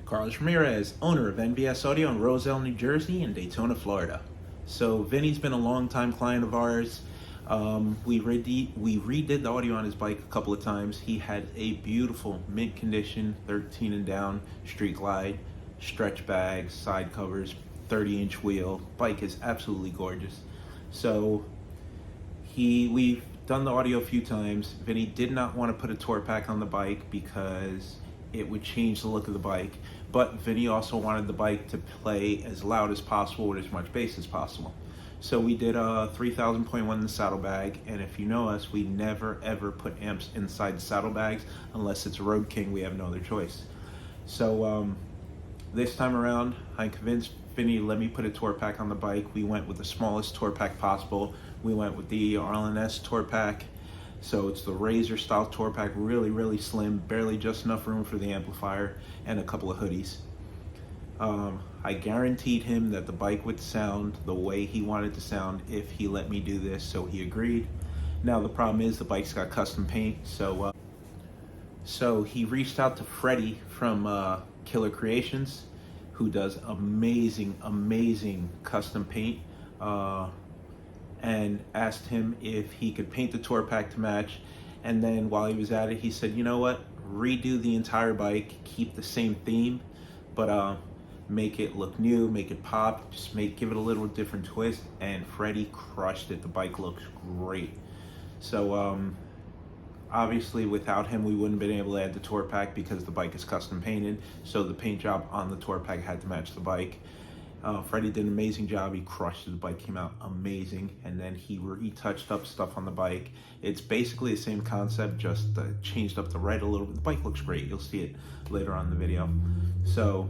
Carlos Ramirez, owner of NVS Audio in Roselle, New Jersey, and Daytona, Florida. So Vinny's been a long-time client of ours. We redid the audio on his bike a couple of times. He had a beautiful mint condition 13 and down street glide, stretch bags, side covers, 30-inch wheel. Bike is absolutely gorgeous. So we've done the audio a few times. Vinny did not want to put a tour pack on the bike because it would change the look of the bike. But Vinny also wanted the bike to play as loud as possible with as much bass as possible. So we did a 3000.1 in the saddlebag, and if you know us, we never ever put amps inside the saddlebags unless it's a Road King. We have no other choice. So this time around, I convinced Vinny to let me put a tour pack on the bike. We went with the smallest tour pack possible. We went with the RLNS tour pack. So it's the Razor style tour pack, really slim, barely just enough room for the amplifier and a couple of hoodies. I guaranteed him that the bike would sound the way he wanted to sound if he let me do this, so he agreed. Now the problem is the bike's got custom paint, so he reached out to Freddie from Killer Creations, who does amazing custom paint, and asked him if he could paint the tour pack to match. And then while he was at it, he said, you know what, redo the entire bike, keep the same theme, but make it look new, make it pop, just give it a little different twist. And Freddie crushed it. The bike looks great. So obviously without him we wouldn't have been able to add the tour pack because the bike is custom painted, so the paint job on the tour pack had to match the bike. Freddie did an amazing job. He crushed it. The bike came out amazing, and then he retouched up stuff on the bike. It's basically the same concept, just changed up the red a little bit. The bike looks great. You'll see it later on in the video. So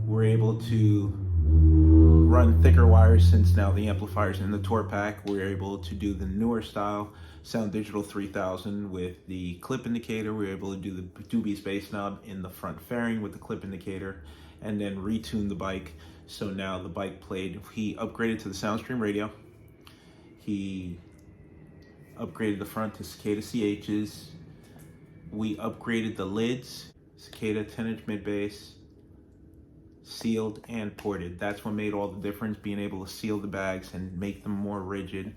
we're able to run thicker wires since now the amplifier's in the tour pack. We're able to do the newer style Sound Digital 3000 with the clip indicator. We're able to do the Dubiee space knob in the front fairing with the clip indicator, and then retune the bike. So now the bike played, he upgraded to the SoundStream radio. He upgraded the front to Cicada CHs. We upgraded the lids, Cicada 10-inch mid bass, sealed and ported. That's what made all the difference. Being able to seal the bags and make them more rigid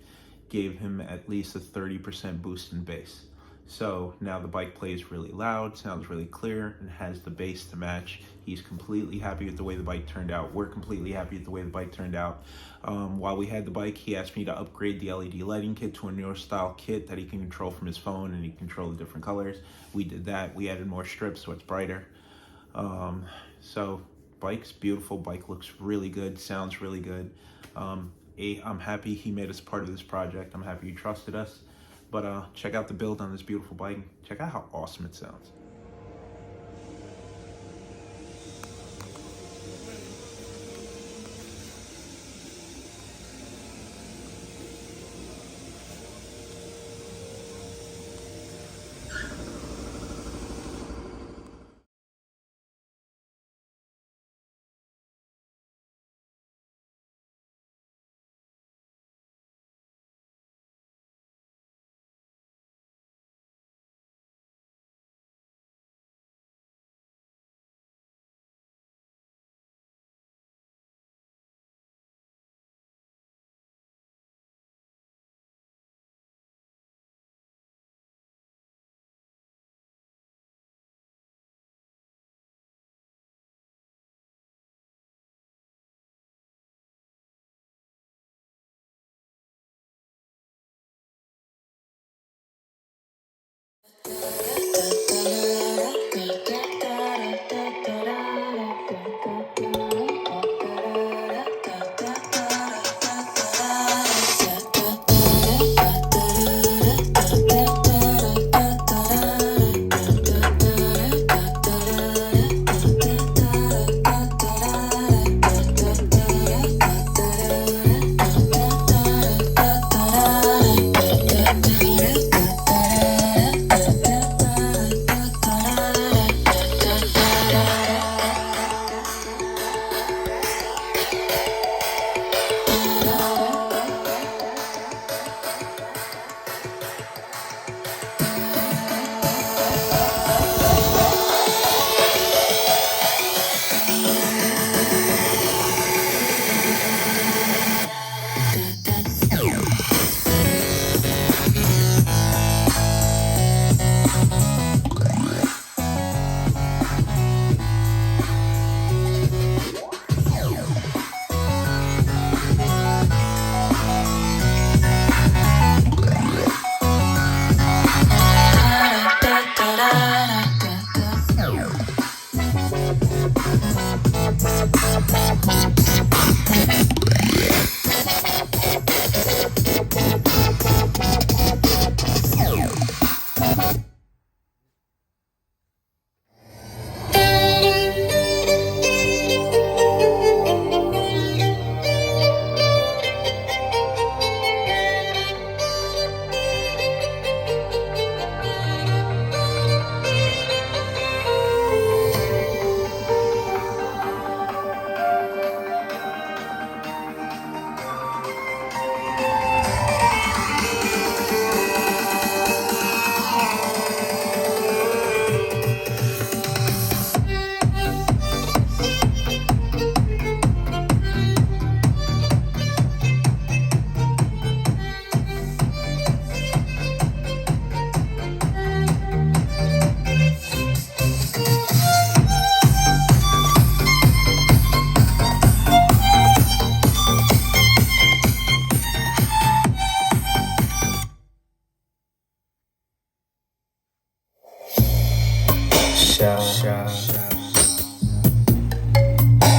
gave him at least a 30% boost in bass. So now the bike plays really loud, sounds really clear, and has the bass to match. He's completely happy with the way the bike turned out. We're completely happy with the way the bike turned out. While we had the bike, he asked me to upgrade the LED lighting kit to a newer style kit that he can control from his phone, and he can control the different colors. We did that. We added more strips so it's brighter. So bike's beautiful. Bike looks really good, sounds really good. I'm happy he made us part of this project. I'm happy he trusted us. But check out the build on this beautiful bike. Check out how awesome it sounds.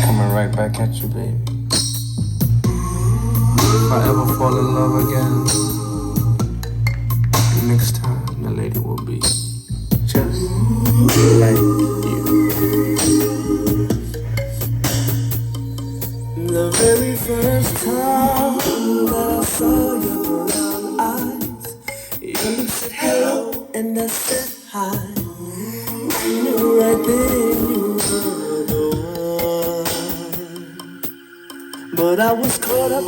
Coming right back at you, baby. If I ever fall in love again, next time the lady will be just like you. The very first time that I saw your brown eyes, your lips said hello and I said hi. I knew right then you were the one, but I was caught up